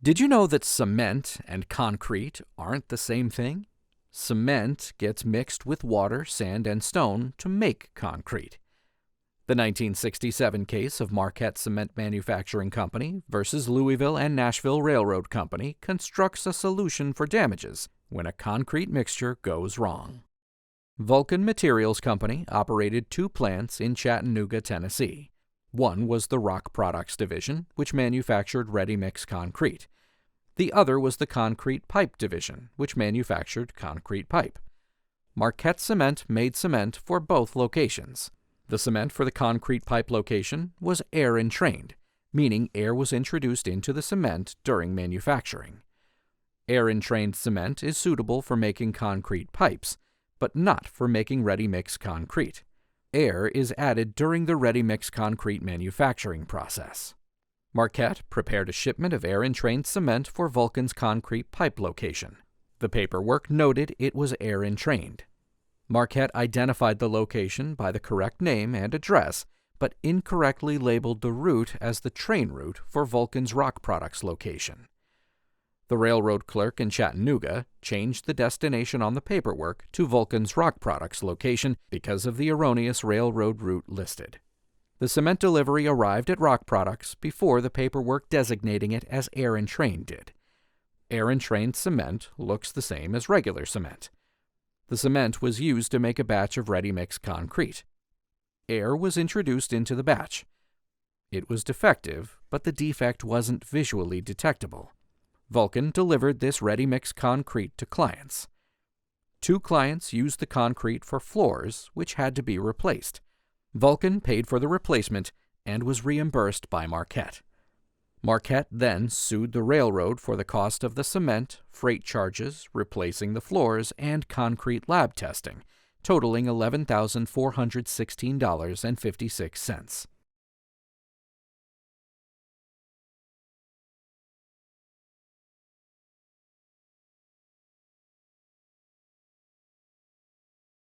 Did you know that cement and concrete aren't the same thing? Cement gets mixed with water, sand, and stone to make concrete. The 1967 case of Marquette Cement Manufacturing Company versus Louisville and Nashville Railroad Company constructs a solution for damages when a concrete mixture goes wrong. Vulcan Materials Company operated two plants in Chattanooga, Tennessee. One was the Rock Products Division, which manufactured ready-mix concrete. The other was the Concrete Pipe Division, which manufactured concrete pipe. Marquette Cement made cement for both locations. The cement for the concrete pipe location was air-entrained, meaning air was introduced into the cement during manufacturing. Air-entrained cement is suitable for making concrete pipes, but not for making ready-mix concrete. Air is added during the ready-mix concrete manufacturing process. Marquette prepared a shipment of air-entrained cement for Vulcan's concrete pipe location. The paperwork noted it was air-entrained. Marquette identified the location by the correct name and address, but incorrectly labeled the route as the train route for Vulcan's Rock Products location. The railroad clerk in Chattanooga changed the destination on the paperwork to Vulcan's Rock Products location because of the erroneous railroad route listed. The cement delivery arrived at Rock Products before the paperwork designating it as air-entrained did. Air-entrained cement looks the same as regular cement. The cement was used to make a batch of ready-mix concrete. Air was introduced into the batch. It was defective, but the defect wasn't visually detectable. Vulcan delivered this ready-mix concrete to clients. Two clients used the concrete for floors, which had to be replaced. Vulcan paid for the replacement and was reimbursed by Marquette. Marquette then sued the railroad for the cost of the cement, freight charges, replacing the floors, and concrete lab testing, totaling $11,416.56.